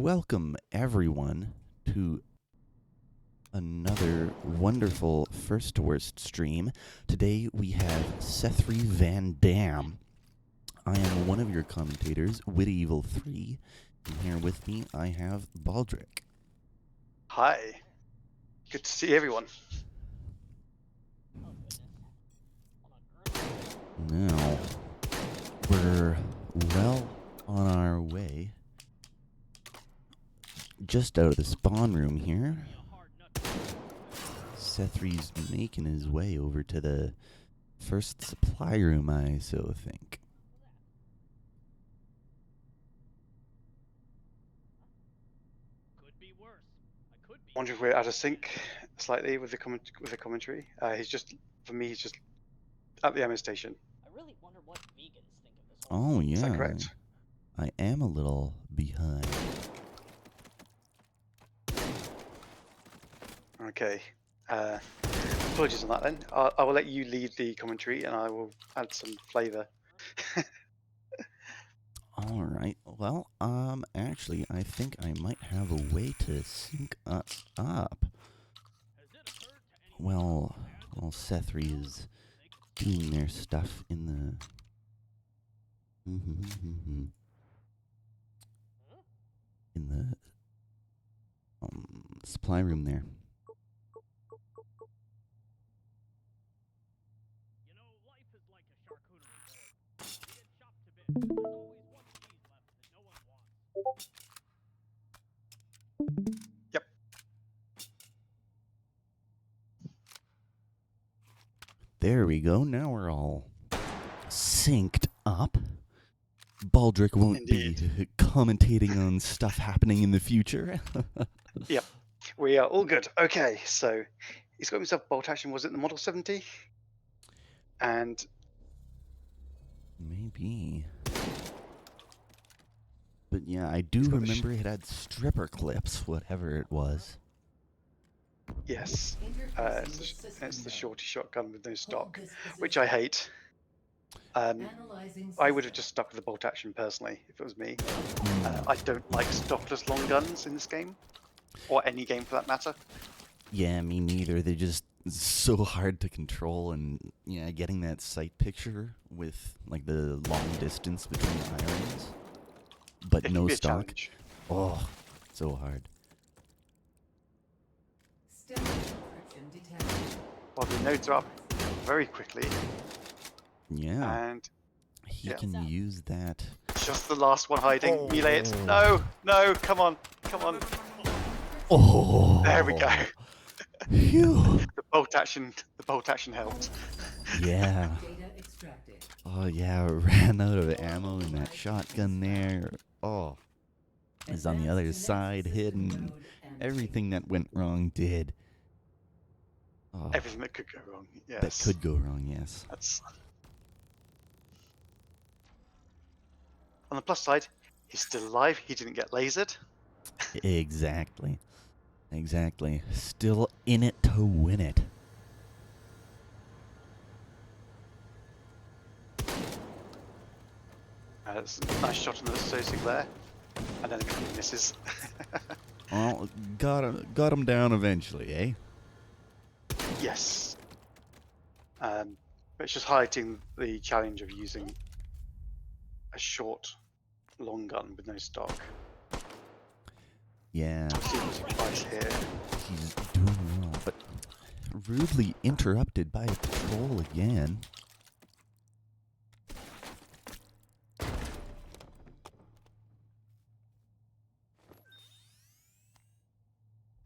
Welcome, everyone, to another wonderful First to Worst stream. Today we have Setheryvandamn. I am one of your commentators, WitEvil3, and here with me I have Baldrickk. Hi. Good to see everyone. Now, we're well on our way. Just out of the spawn room here. Sethery's making his way over to the first supply room, I so think. Wonder if we're out of sync slightly with the commentary. He's just, for me, he's just at the ammo station. I really wonder what vegans think of this whole thing. Yeah. Is that correct? I am a little behind. Okay. Apologies on that then. I will let you lead the commentary and I will add some flavour. All right. Well, actually, I think I might have a way to sync us up. Well, Sethery is doing their stuff in the supply room there. You know, life is like a charcuterie board. You get chopped to bits, but there's always one cheese left that no one wants. Yep. There we go. Now we're all synced up. Baldrickk won't Indeed. be commentating on stuff happening in the future. Yep. We are all good. Okay, so he's got himself bolt action. Was it the Model 70? And Maybe. But yeah, I do remember it had stripper clips, whatever it was. yes, it's the shorty shotgun with no stock, which I hate. I would have just stuck with the bolt action personally if it was me. I don't like stockless long guns in this game, or any game for that matter. Yeah, me neither. They're just so hard to control, and yeah, getting that sight picture with like the long distance between the irons, but It no can be a stock. challenge. Oh, so hard. Well, the nodes are up very quickly, Yeah, and he yeah. can use that. Just the last one hiding. Melee it. No, no, come on, come on. Oh, There we go. Phew. The bolt action helped. Yeah. Oh yeah, ran out of ammo in that shotgun there. Oh, is on the other side hidden. Everything that went wrong did. Oh, Everything that could go wrong. Yes. that could go wrong, yes. That's... On the plus side, he's still alive. He didn't get lasered. Exactly. Exactly. Still in it to win it. It's a nice shot on the associate there, and then a couple of misses. Well, got him down eventually, eh? Yes. But it's just highlighting the challenge of using a short, long gun with no stock. Yeah. See what's advice here. He's doing well, but rudely interrupted by a patrol again.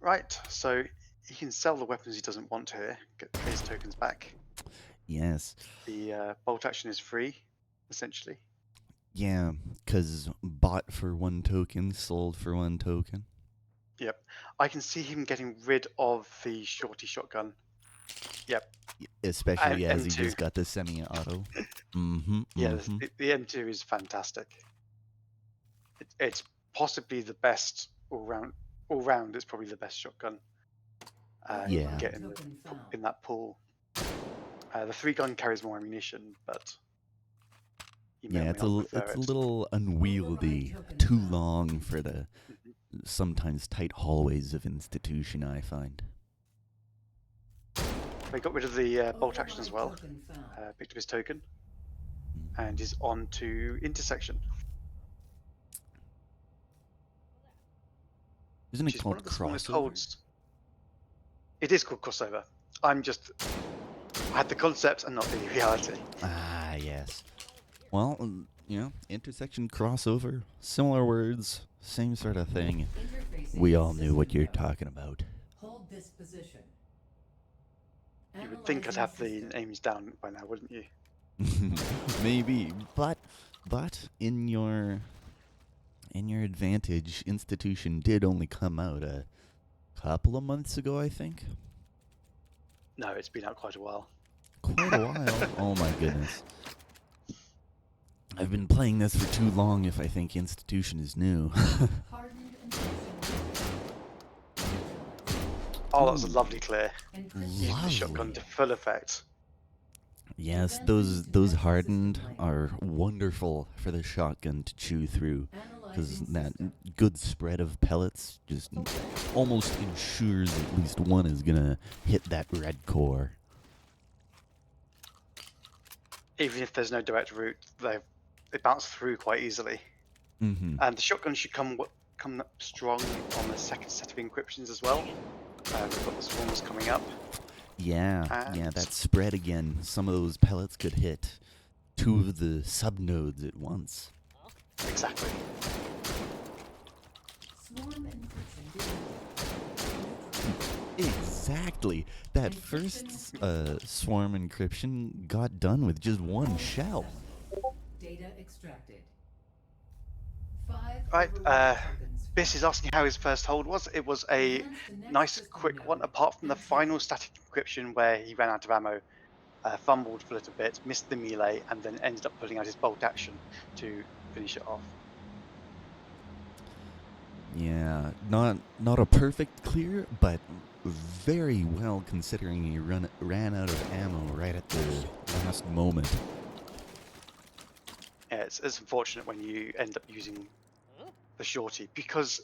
Right, so he can sell the weapons he doesn't want here, get his tokens back. Yes. The bolt action is free, essentially. Yeah, because bought for 1 token, sold for 1 token. Yep. I can see him getting rid of the shorty shotgun. Yep. Especially as he M2. just got the semi-auto. Yeah, the M2 is fantastic. It's possibly the best all round. All round, it's probably the best shotgun. You Yeah. can get in that pool. The 3-gun carries more ammunition, but you may Yeah, or may it's not a prefer it. little unwieldy, too long for the sometimes tight hallways of institution, I find. They got rid of the bolt action as well. Picked up his token. And is on to intersection. Isn't it called one of the smallest crossover? holds. It is called crossover. I had the concept and not the reality. Ah, yes. Well, you know, intersection, crossover, similar words, same sort of thing. We all knew what you're talking about. Hold this position. You would think I'd have the names down by now, wouldn't you? Maybe, but in your advantage, institution did only come out a couple of months ago, I think. No, it's been out quite a while. Quite a while. Oh my goodness. I've been playing this for too long if I think institution is new. Oh, that was a lovely clear. Using the Lovely. shotgun to full effect. Yes, those hardened are wonderful for the shotgun to chew through, because that good spread of pellets just almost ensures at least one is gonna hit that red core. Even if there's no direct route, they bounce through quite easily. Mm-hmm. And the shotgun should come up strong on the second set of encryptions as well. We've got the swarms coming up. Yeah, that spread again. Some of those pellets could hit two of the subnodes at once. Exactly. Exactly. That first swarm encryption got done with just one shell. Data extracted. Right, Biss is asking how his first hold was. It was a nice, quick one, apart from the final static encryption where he ran out of ammo, fumbled for a little bit, missed the melee, and then ended up pulling out his bolt action to finish it off. Yeah, not a perfect clear, but very well considering he ran out of ammo right at the last moment. Yeah, it's unfortunate when you end up using the shorty because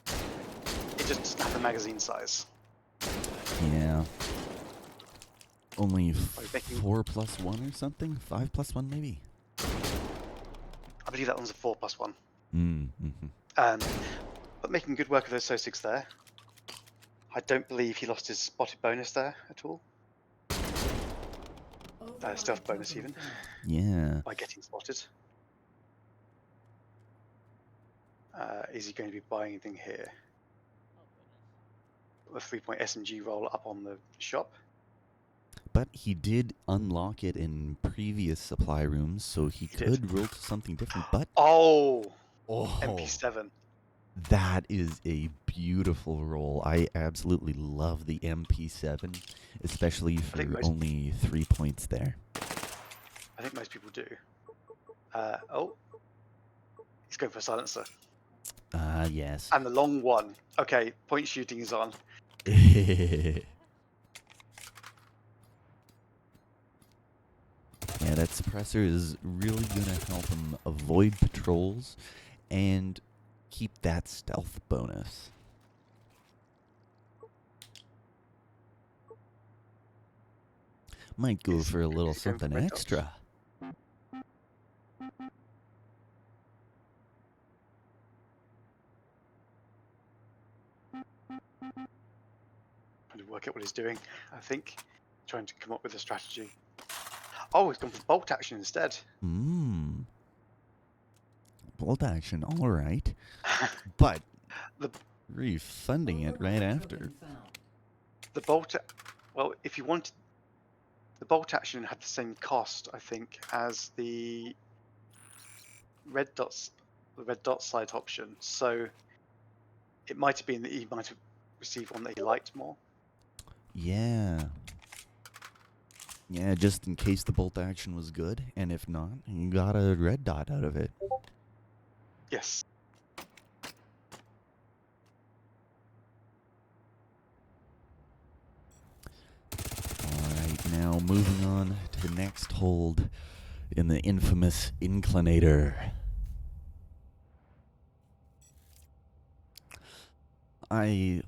it just doesn't have the magazine size. Yeah. Only 4+1 or something? 5+1 maybe? I believe that one's a 4+1. Mm-hmm. But making good work of those SO6 there. I don't believe he lost his spotted bonus there at all. Stealth bonus even. Yeah. By getting spotted. Is he going to be buying anything here? The 3-point SMG roll up on the shop. But he did unlock it in previous supply rooms, so he could roll to something different. But oh, MP7. That is a beautiful roll. I absolutely love the MP7, especially for only 3 points there. I think most people do. He's going for a silencer. Yes. And the long one. Okay, point shooting is on. Yeah, that suppressor is really going to help him avoid patrols and keep that stealth bonus. Might go for a little something extra. Trying to work out what he's doing, I think. Trying to come up with a strategy. Oh, he's gone for bolt action instead. Bolt action, alright. But refunding it right after. The bolt... Well, if you wanted... The bolt action had the same cost, I think, as the red dot sight option. So it might have been that he might have received one that he liked more. Yeah. Yeah, just in case the bolt action was good, and if not, you got a red dot out of it. Yes. Alright, now moving on to the next hold in the infamous inclinator. in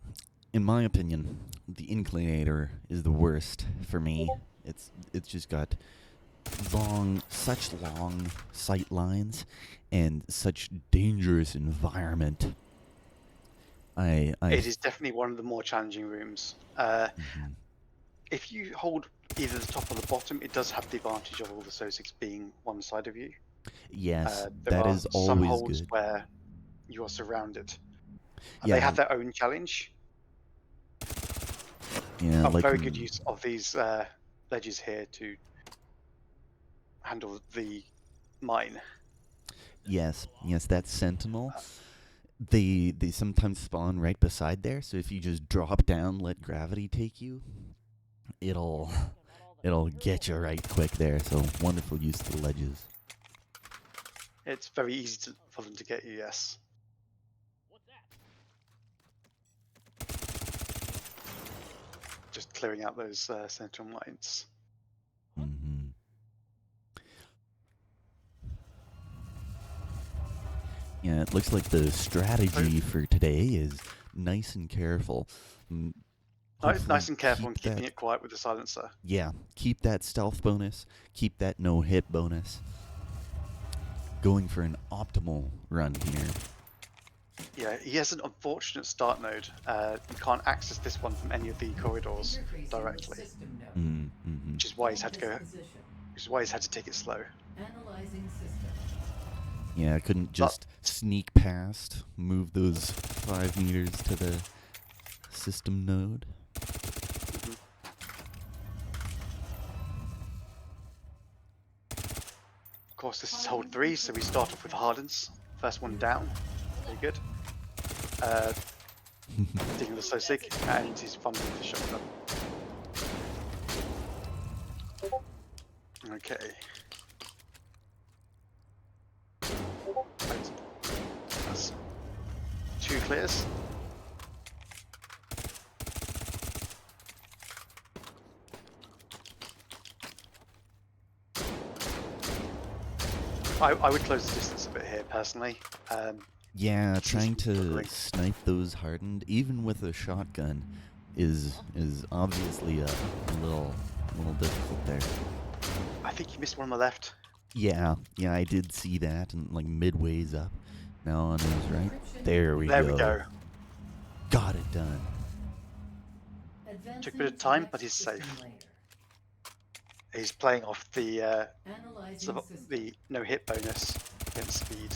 my opinion, the inclinator is the worst for me. It's just got such long sight lines and such dangerous environment. It is definitely one of the more challenging rooms. Mhm. If you hold either the top or the bottom, it does have the advantage of all the SOSICs being one side of you. Yes, There that are is some always holds good. where you are surrounded. And they Yeah, have their own challenge. yeah, like Very good use of these ledges here to handle the mine. yes, that sentinel. They sometimes spawn right beside there, so if you just drop down, let gravity take you, it'll it'll get you right quick there. So wonderful use of the ledges. It's very easy for them to get you, yes. What's that? Just clearing out those central mines. Hmm. Yeah, it looks like the strategy for today is nice and careful. Nice and careful and keep keeping that, it quiet with the silencer. yeah, keep that stealth bonus, keep that no hit bonus. Going for an optimal run here. Yeah, he has an unfortunate start node. You can't access this one from any of the corridors Interfacing with directly, system node. Mm-hmm. which is why he's Hold had to this go. position. Which is why he's had to take it slow. Analyzing system. Yeah, I couldn't just sneak past, move those 5 meters to the system node. Mhm. Of course, this is hold 3, so we start off with hardens. First one down. Very good. Digging the SOSIC, and he's fumbling the shotgun. Okay. Right. That's 2 clears. I would close the distance a bit here, personally. Yeah, Seems trying to be to struggling. snipe those hardened, even with a shotgun, is obviously a little difficult there. I think you missed one on the left. Yeah, I did see that, and like midways up. Now on his right. Encryption There we There go. we go. Got it done. Advancing Took a bit of to time, next but he's system safe. layer. He's playing off the Analyzing system. the no hit bonus against speed.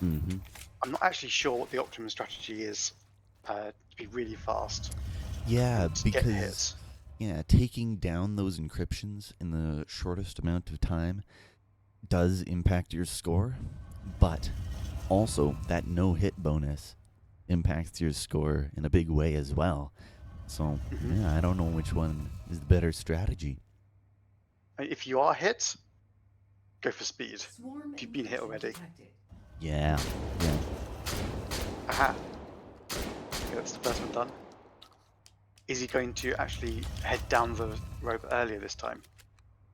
Mm-hmm. I'm not actually sure what the optimum strategy is to be really fast. Yeah, and to get because hit. yeah, taking down those encryptions in the shortest amount of time does impact your score, but also that no hit bonus impacts your score in a big way as well. So Mhm. yeah, I don't know which one is the better strategy. If you are hit, go for speed. Swarm If you've been hit encryption already. detected. Yeah. Aha. Okay, that's the first one done. Is he going to actually head down the rope earlier this time,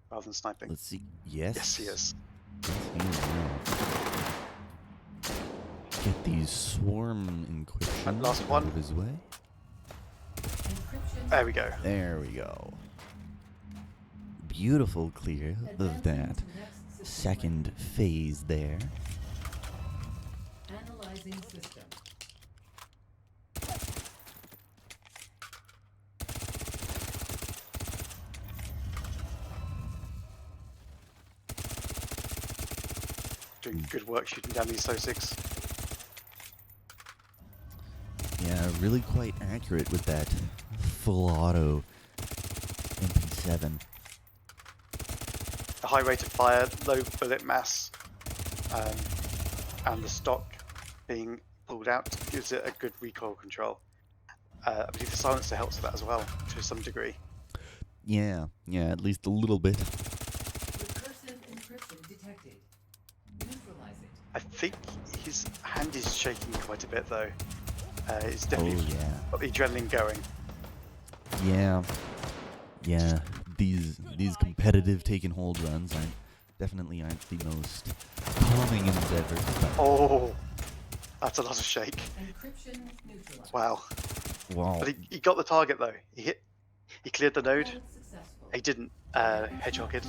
rather than sniping? Let's see. Yes. Yes, he is. Let's see now. Get these swarm encryptions last out one. of his way. Encryption. There we go. There we go. Beautiful clear of Advancing that to next system second phase there. layer. Analyzing system. Doing good work shooting down these SOSICs. Yeah, really quite accurate with that full auto MP7. A high rate of fire, low bullet mass, and the stock being pulled out gives it a good recoil control. I believe the silencer helps with that as well, to some degree. Yeah, at least a little bit. Recursive encryption detected. Neutralize it. I think his hand is shaking quite a bit though. It's Oh definitely yeah. got the adrenaline going. Yeah. These competitive take and hold runs definitely aren't the most calming endeavors, but Oh, That's a lot of shake. Encryption neutralized. Wow. Wow. But he got the target though. He cleared the node. All successful. He didn't hedgehog it.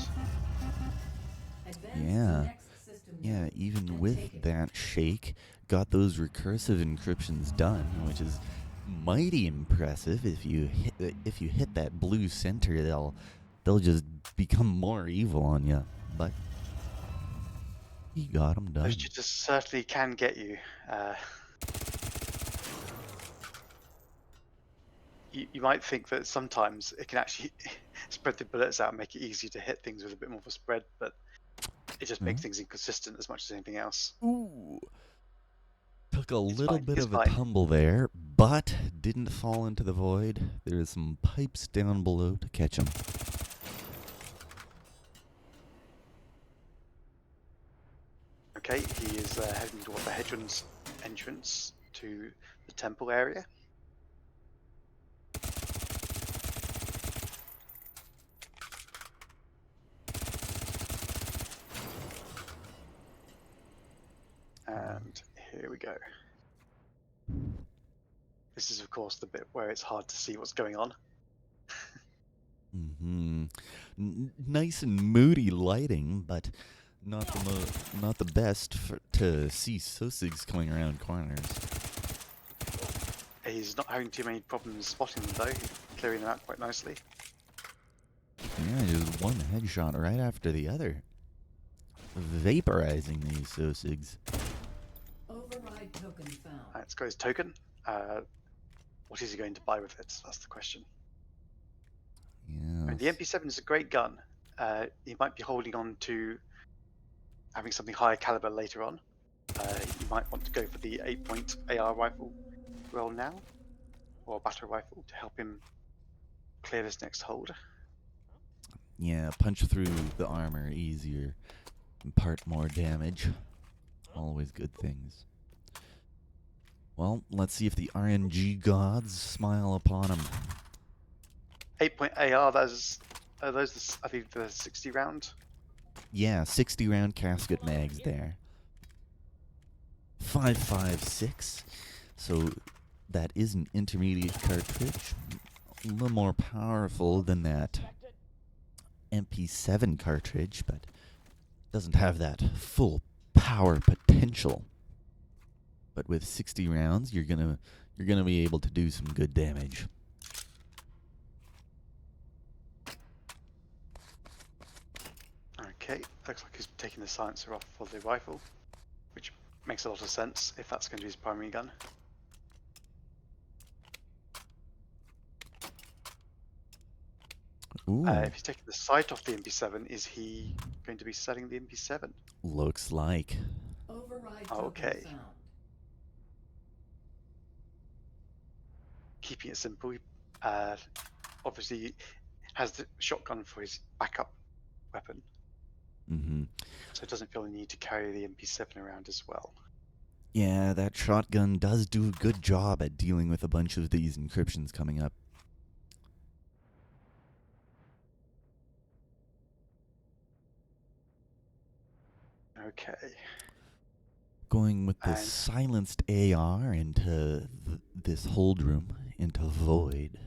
Advance Yeah. to next system Yeah, node even and with take it. that shake, got those recursive encryptions done, which is mighty impressive. If you hit that blue center, they'll just become more evil on you. But he got them done. Those jitters certainly can get you. You might think that sometimes it can actually spread the bullets out and make it easier to hit things with a bit more of a spread, but it just makes things inconsistent as much as anything else. Ooh. Took a It's little fine, bit it's of a fine. tumble there, but didn't fall into the void. There's some pipes down below to catch him. Okay, he is heading toward the hedgeron's entrance to the temple area. And here we go. This is, of course, the bit where it's hard to see what's going on. Nice and moody lighting, but not the best to see Sosigs coming around corners. He's not having too many problems spotting them, though, clearing them out quite nicely. Yeah, just one headshot right after the other, vaporizing these Sosigs. Override token found. It's got his token. What is he going to buy with it? That's the question. Yeah. And the MP7 is a great gun. He might be holding on to having something higher caliber later on. You might want to go for the 8-point AR rifle roll now, or a battle rifle to help him clear this next hold. Yeah, punch through the armor easier, impart more damage. Always good things. Well, let's see if the RNG gods smile upon him. 8-point AR. Those I think the 60 round. Yeah, 60 round casket mags there. 5.56. So that is an intermediate cartridge. A little more powerful than that MP7 cartridge, but doesn't have that full power potential. But with 60 rounds, you're gonna be able to do some good damage. Okay, looks like he's taking the silencer off for the rifle, which makes a lot of sense if that's going to be his primary gun. Ooh, If he's taking the sight off the MP7, is he going to be setting the MP7? looks like. Override Okay. token found. Keeping it simple, obviously has the shotgun for his backup weapon, so it doesn't feel the need to carry the MP7 around as well. Yeah, that shotgun does do a good job at dealing with a bunch of these encryptions coming up. Okay. Going with the And- silenced AR into this hold room, into Void.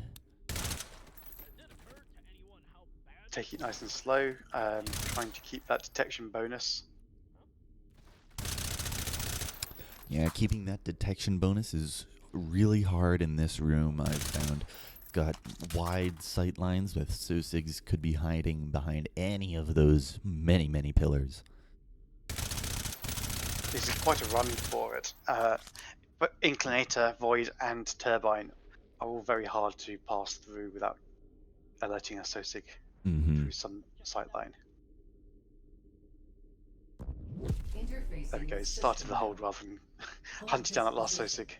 Take it nice and slow, trying to keep that detection bonus. Yeah, keeping that detection bonus is really hard in this room, I've found. Got wide sight lines with Sosigs could be hiding behind any of those many, many pillars. This is quite a run for it. But Inclinator, Void, and Turbine are all very hard to pass through without alerting a Sosig through some sight line. Interfacing There we go, with started system the hold node. rather than Hold hunting down that this last position. Sosig.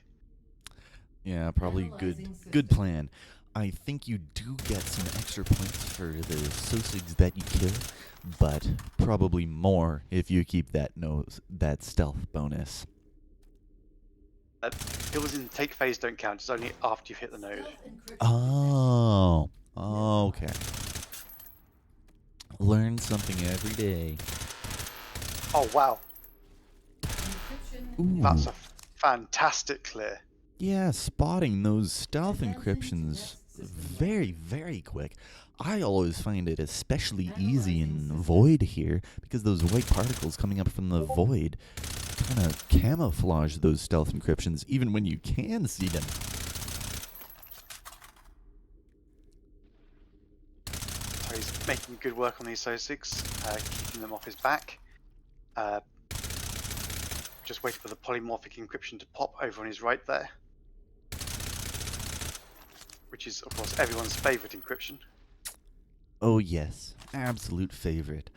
Yeah, probably Analyzing good system. plan. I think you do get some extra points for the Sosigs that you kill, but probably more if you keep that stealth bonus. Kills in take phase don't count, it's only after you've hit the node. Oh, okay. Learn something every day. Oh wow, Encryption Ooh. that's a fantastic clear. Yeah, spotting those stealth Advancing to encryptions next system very, very quick. I always find it especially easy in Void here because those white particles coming up from the Void kind of camouflage those stealth encryptions even when you can see them. So he's making good work on these SO6, keeping them off his back. Just waiting for the polymorphic encryption to pop over on his right there, which is, of course, everyone's favourite encryption. Oh yes, absolute favorite.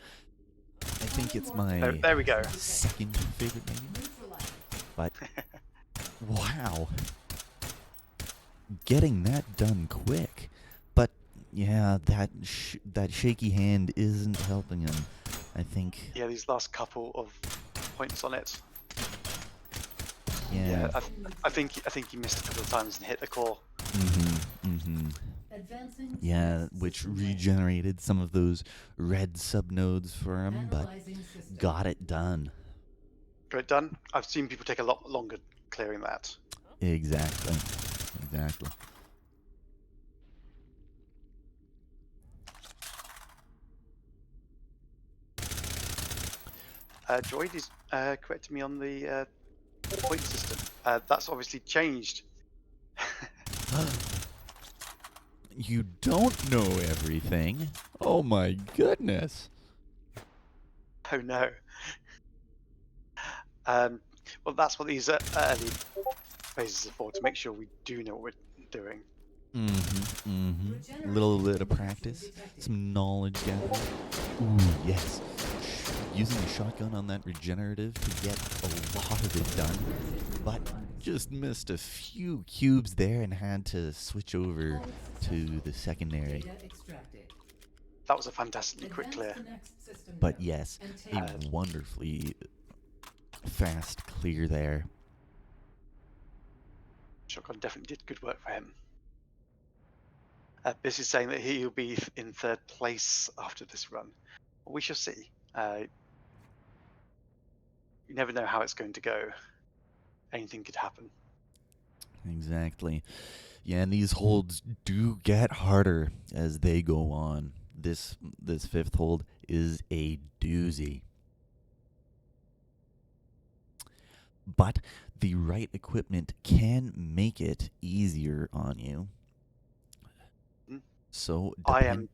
I think it's my There we go. second favorite maybe. Neutralized. But wow, getting that done quick. But yeah, that shaky hand isn't helping him. I think. Yeah, these last couple of points on it. Yeah. I think he missed a couple of times and hit the core. Advancing to Yeah, next which system layer. regenerated some of those red subnodes for him, but Analyzing system. got it done. Got it done. I've seen people take a lot longer clearing that. Exactly. Exactly. Droid is correcting me on the point system. That's obviously changed. You don't know everything. Oh my goodness. Oh no. Well, that's what these early phases are for, to make sure we do know what we're doing. Little bit of practice, some knowledge gathering. Ooh, yes. Using a shotgun on that regenerative to get a lot of it done, but just missed a few cubes there and had to switch over to the secondary. Data extracted. That was a fantastically quick clear. Advance to next system But node yes, and a take wonderfully fast clear there. Shotgun definitely did good work for him. This is saying that he'll be in third place after this run. We shall see. You never know how it's going to go. Anything could happen. Exactly. Yeah, and these holds do get harder as they go on. This fifth hold is a doozy. But the right equipment can make it easier on you. So I am.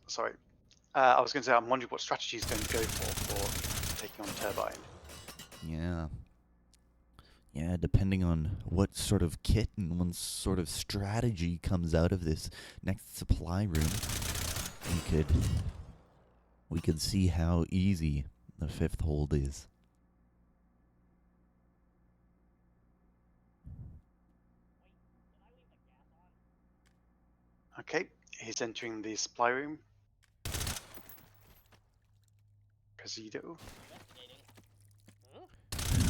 Sorry. I was going to say, I'm wondering what strategy he's going to go for taking on Turbine. Yeah. Yeah, depending on what sort of kit and what sort of strategy comes out of this next supply room, we could see how easy the fifth hold is. Okay, he's entering the supply room. Presidio.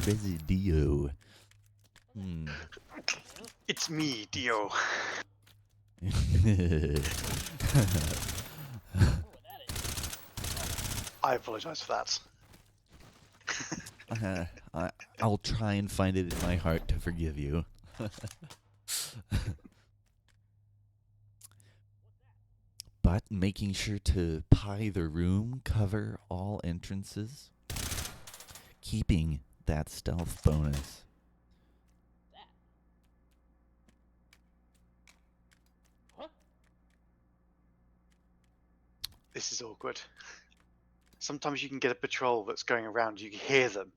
Presidio. It's me, Dio. I apologize for that. I'll try and find it in my heart to forgive you. But making sure to pie the room, cover all entrances, keeping that stealth bonus. This is awkward. Sometimes you can get a patrol that's going around, you can hear them,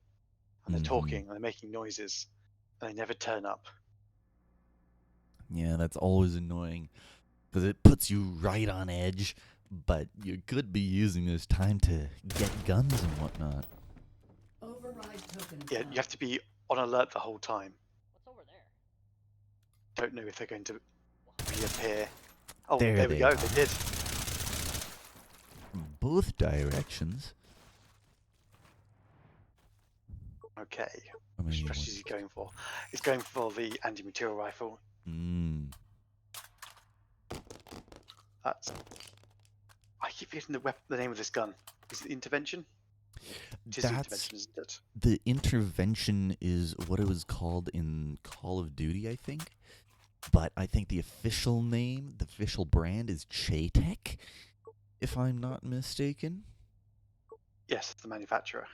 and they're talking, and they're making noises, and they never turn up. Yeah, that's always annoying, because it puts you right on edge, but you could be using this time to get guns and whatnot. override token. Yeah, found. you have to be on alert the whole time. What's over there? Don't know if they're going to reappear. Oh, There there we they go, are. they did. Both directions. Okay, I which mean, strategy is he going for? He's going for the anti-material rifle. That's... I keep forgetting the name of this gun. Is it intervention? It is the That's intervention, isn't it? the intervention is what it was called in Call of Duty, I think. But I think the official name, the official brand is Chaytek, if I'm not mistaken. Yes, the manufacturer.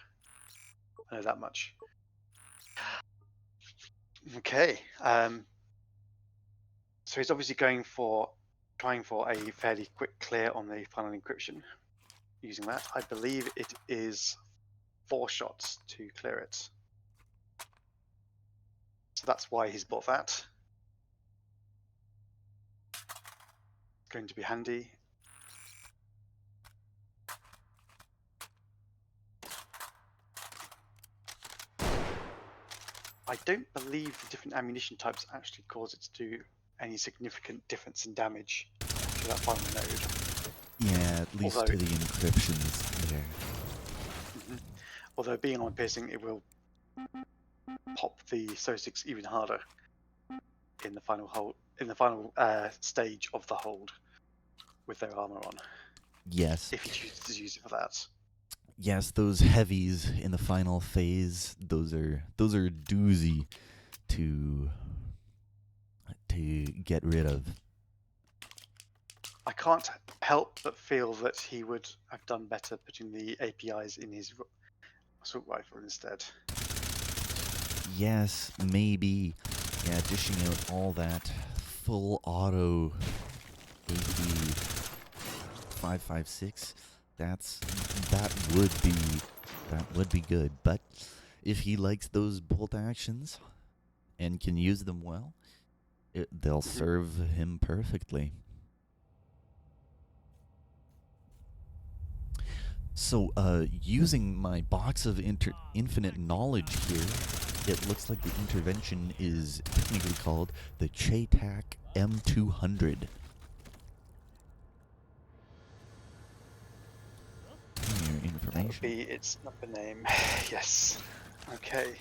I know that much. Okay. So he's obviously trying for a fairly quick clear on the final encryption. Using that, I believe it is 4 shots to clear it. So that's why he's bought that. Going to be handy. I don't believe the different ammunition types actually cause it to do any significant difference in damage to that final node. Yeah, at least Although- to the encryptions there. Although being on piercing, it will pop the SO6 even harder in the final stage of the hold with their armor on. Yes. If you choose to use it for that. Yes, those heavies in the final phase, those are a doozy to get rid of. I can't help but feel that he would have done better putting the APIs in his assault rifle instead. Yes, maybe. Yeah, dishing out all that full auto AP 5.56. That would be good. But if he likes those bolt actions and can use them well, they'll serve him perfectly. So, using my box of infinite knowledge here, it looks like the intervention is technically called the Chaytek M200. Your That would information. be its number name. Yes. Okay.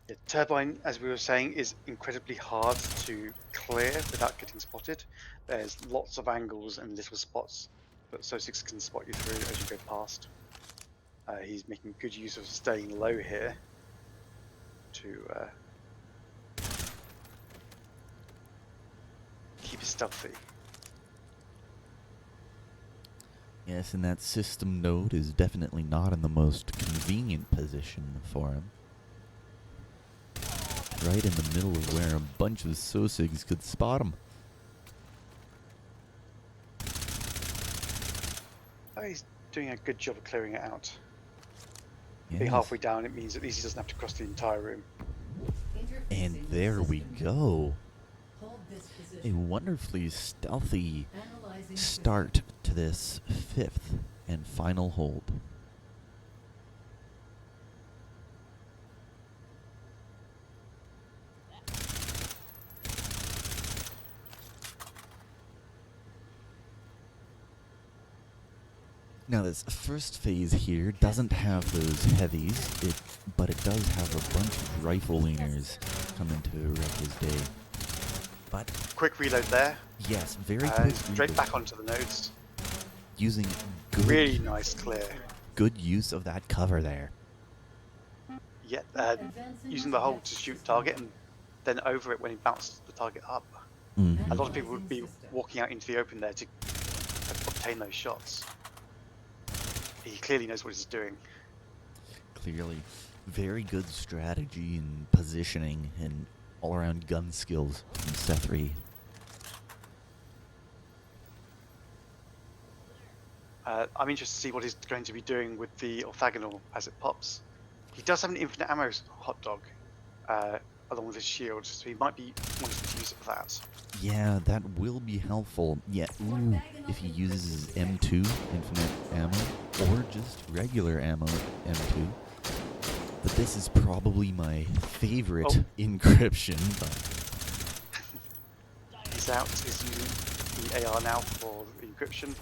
The turbine, as we were saying, is incredibly hard to clear without getting spotted. There's lots of angles and little spots that SO6 can spot you through as you go past. He's making good use of staying low here to keep it stealthy. Yes, and that system node is definitely not in the most convenient position for him. Right in the middle of where a bunch of SOSIGs could spot him. Oh, he's doing a good job of clearing it out. Yes. Being halfway down, it means at least he doesn't have to cross the entire room. And Interfacing there with we system. go. Hold this A position. wonderfully stealthy Analyzing start to this 5th and final hold. Now this first phase here doesn't have those heavies, but it does have a bunch of rifle leaners coming to wreck his day. But Quick reload there. yes, very quick Straight reload. back onto the nodes. Using good, Really nice clear. good use of that cover there. Yeah, Advancing using the to hole depth to shoot system. target and then over it when he bounced the target up. Mhm. A lot of people would be Analyzing system. walking out into the open there to obtain those shots. He clearly knows what he's doing. Clearly, very good strategy and positioning and all-around gun skills from Sethery. I'm interested to see what he's going to be doing with the orthogonal as it pops. He does have an infinite ammo hot dog along with his shield, so he might be wanting to use it for that. Yeah, that will be helpful. Yeah, ooh, if he uses his M2 infinite ammo or just regular ammo M2. But this is probably my favorite Oh. encryption. But He's out. He's using the AR now for the encryption.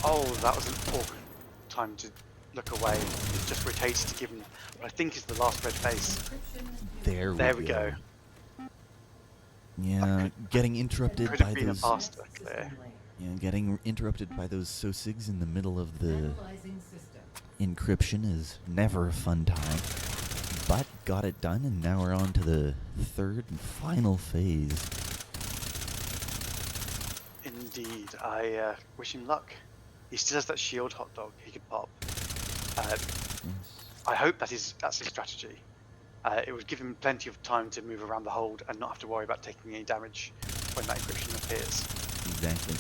Oh, that was an awkward time to look away. It just rotates to give him what I think is the last red face. Encryption there There we go. Yeah, getting interrupted Could by have been a those. faster System clear. layer. Yeah, getting interrupted by those SOSIGs in the middle of the Analyzing system. encryption is never a fun time, but got it done, and now we're on to the third and final phase. Indeed. I wish him luck. He still has that shield hot dog he could pop. Yes. I hope that's his strategy. It would give him plenty of time to move around the hold and not have to worry about taking any damage when that encryption appears. Exactly.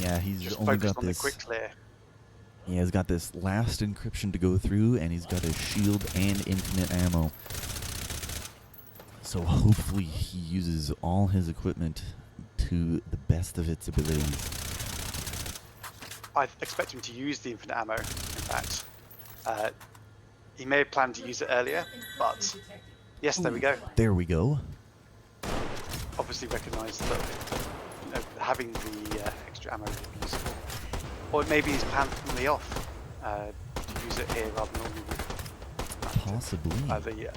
Yeah, he's Just only focus got on the this. quick clear. He has got this last encryption to go through, and he's got a shield and infinite ammo. So hopefully he uses all his equipment to the best of its abilities. I expect him to use the infinite ammo, in fact. He may have planned to use it earlier, but yes, there we go. There we go. Obviously recognise that having the extra ammo would be useful. Or maybe he's planned from the off to use it here rather than only with Possibly. the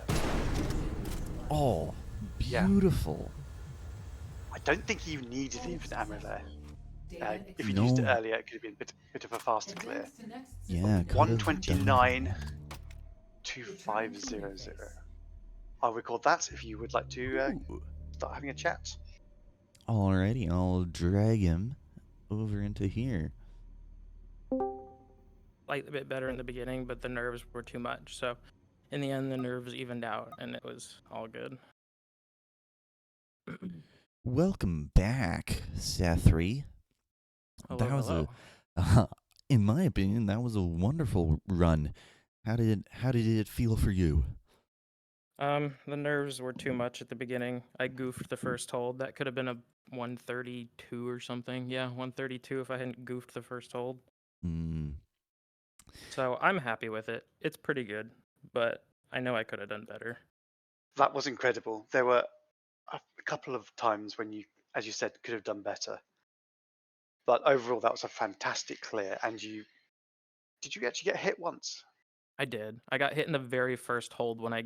Oh, Yeah. beautiful. I don't think you needed the infinite ammo there. If you'd No. used it earlier, it could have been a bit of a faster clear. Yeah, could have done 129,2500. I'll record that if you would like to Ooh. start having a chat. Alrighty, I'll drag him over into here. Like a bit better in the beginning, but the nerves were too much. So in the end, the nerves evened out, and it was all good. Welcome back, Sethery. Hello, That was hello. in my opinion, that was a wonderful run. How did it feel for you? The nerves were too much at the beginning. I goofed the first hold. That could have been a 132 or something. Yeah, 132 if I hadn't goofed the first hold. Hmm. So I'm happy with it. It's pretty good, but I know I could have done better. That was incredible. There were a couple of times when you, as you said, could have done better. But overall, that was a fantastic clear. And did you actually get hit once? I did. I got hit in the very first hold when I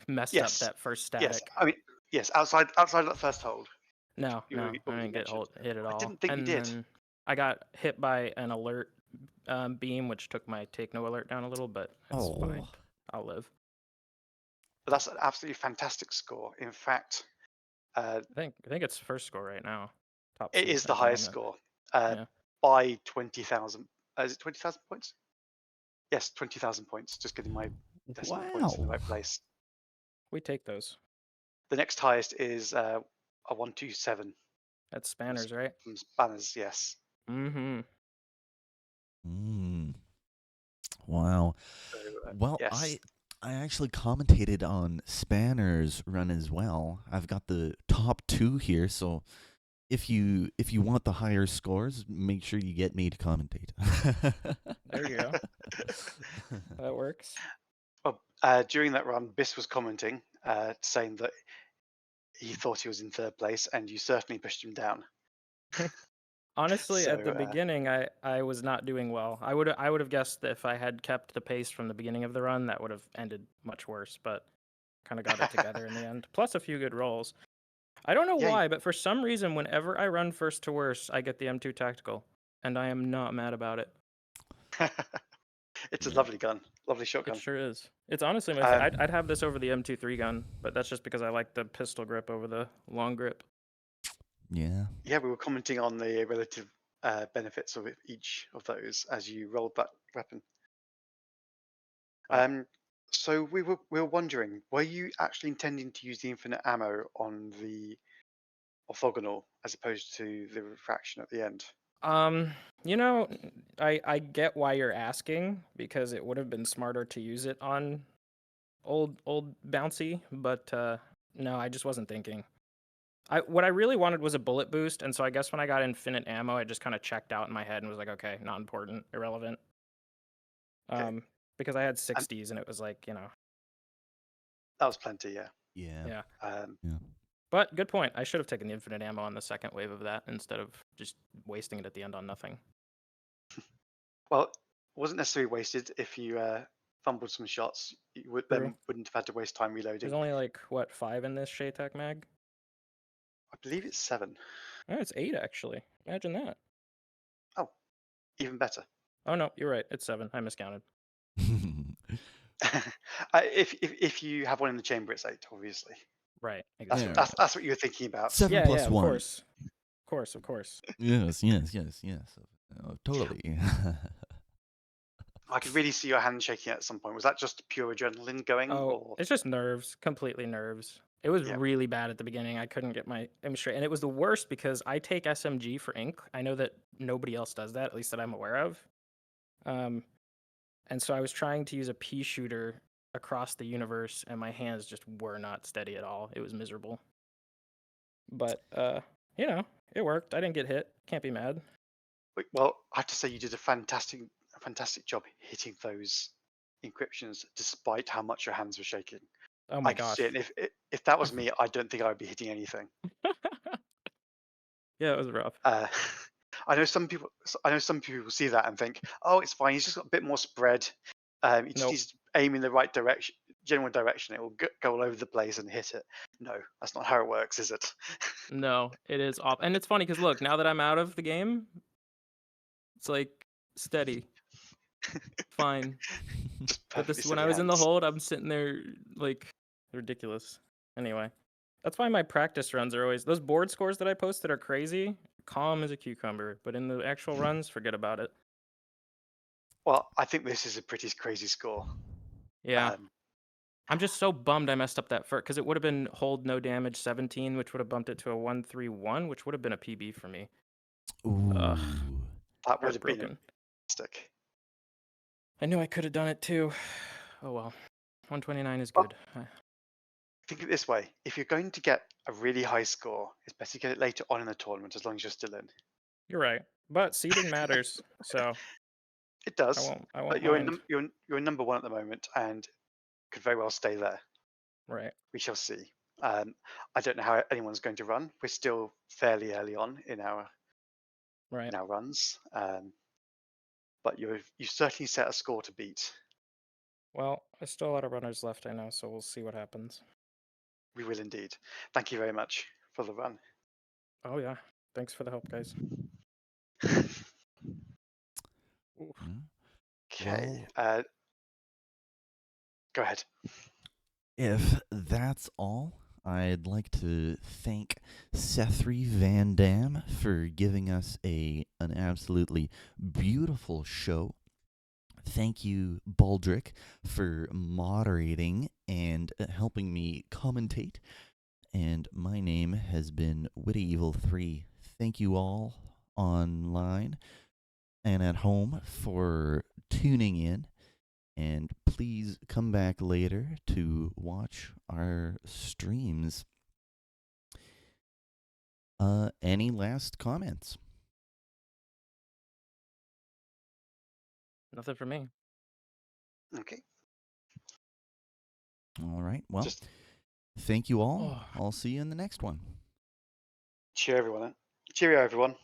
messed Yes. up that first static. Yes. I mean, yes. Outside that first hold. No, you no, already I didn't get mentioned. hit at all. I didn't think you And did. then I got hit by an alert beam, which took my take no alert down a little, but it's fine. Oh. I'll live. But that's an absolutely fantastic score. In fact, I think it's first score right now. Top it seed is at the highest moment. score Yeah. by 20,000. Is it 20,000 points? Yes, 20,000 points. Just getting my decimal points in the Wow. right place. We take those. The next highest is a 127 That's spanners, right? from Spanners. Yes. Mm-hmm. Hmm. Wow. So, Well, yes. I actually commentated on Spanner's run as well. I've got the top 2 here, so if you want the higher scores, make sure you get me to commentate. There you go. That works. Well, during that run, Biss was commenting, saying that he thought he was in third place, and you certainly pushed him down. Honestly, at the So, beginning, I was not doing well. I would have guessed that if I had kept the pace from the beginning of the run, that would have ended much worse. But kind of got it together in the end. Plus a few good rolls. I don't know Yeah, why, but for some reason, whenever I run first to worst, I get the M2 tactical, and I am not mad about it. it's a Yeah. lovely gun, lovely shotgun. It sure is. It's honestly my. I'd have this over the M23 gun, but that's just because I like the pistol grip over the long grip. Yeah. Yeah, we were commenting on the relative benefits of each of those as you rolled that weapon. Right. So we were wondering, were you actually intending to use the infinite ammo on the orthogonal as opposed to the refraction at the end? You know, I get why you're asking because it would have been smarter to use it on old bouncy, but no, I just wasn't thinking. What I really wanted was a bullet boost, and so I guess when I got infinite ammo, I just kind of checked out in my head and was like, okay, not important, irrelevant. Okay. Because I had 60s and it was like, you know. That was plenty, yeah. Yeah. Yeah. Yeah. But good point. I should have taken the infinite ammo on the second wave of that instead of just wasting it at the end on nothing. Well, it wasn't necessarily wasted if you fumbled some shots. You True. wouldn't have had to waste time There's reloading. only like, what, 5 in this Shaytek mag? I believe it's 7. Oh, it's 8 actually. Imagine that. Oh, even better. Oh no, you're right. It's 7. I miscounted. If you have one in the chamber, it's 8, obviously. Right. That's Exactly. what that's what you were thinking about. 7 Yeah. plus Yeah. Of 1. course. Of course. Of course. Yes, yes, yes, yes. Totally. I could really see your hand shaking at some point. Was that just pure adrenaline going, Oh, or it's just nerves. Completely nerves. It was Yeah. really bad at the beginning. I couldn't get my aim straight, and it was the worst because I take SMG for ink. I know that nobody else does that, at least that I'm aware of. And so I was trying to use a pea shooter across the universe, and my hands just were not steady at all. It was miserable. But you know, it worked. I didn't get hit. Can't be mad. well, I have to say you did a fantastic job hitting those encryptions, despite how much your hands were shaking. Oh my I could gosh. see it. And if that was me, I don't think I would be hitting anything. Yeah, it was rough. I know some people. I know some people see that and think, "Oh, it's fine. He's just got a bit more spread. He just Nope. needs to aim in the right direction, general direction. It will go all over the place and hit it." No, that's not how it works, is it? No, it is off. And it's funny because look, now that I'm out of the game, it's like steady, fine. Just But perfectly this when steady I was in the hands. hold, I'm sitting there like ridiculous. Anyway, that's why my practice runs are always those board scores that I posted are crazy. Calm as a cucumber, but in the actual runs, forget about it. Well, I think this is a pretty crazy score. Yeah. Um, I'm just so bummed I messed up that first because it would have been hold no damage 17, which would have bumped it to a 131, which would have been a PB for me. Ooh. that would have been Heartbroken. fantastic. I knew I could have done it too. Oh well. 129 is Well, good. think of it this way: if you're going to get a really high score, it's better to get it later on in the tournament, as long as you're still in. You're right. But seeding matters, so It does, I won't but you're mind. you're in number 1 at the moment, and could very well stay there. Right. We shall see. I don't know how anyone's going to run. We're still fairly early on in our Right. runs, but you certainly set a score to beat. Well, there's still a lot of runners left, I know, so we'll see what happens. We will indeed. Thank you very much for the run. Oh yeah. Thanks for the help, guys. Oof. Okay. Well, Go ahead. if that's all, I'd like to thank Setheryvandamn for giving us an absolutely beautiful show. Thank you, Baldrick, for moderating and helping me commentate. And my name has been WittyEvil3. Thank you all online and at home for tuning in. And please come back later to watch our streams. Any last comments? Nothing for me. Okay. All right. Well, Just thank you all. Oh. I'll see you in the next one. cheerio, everyone.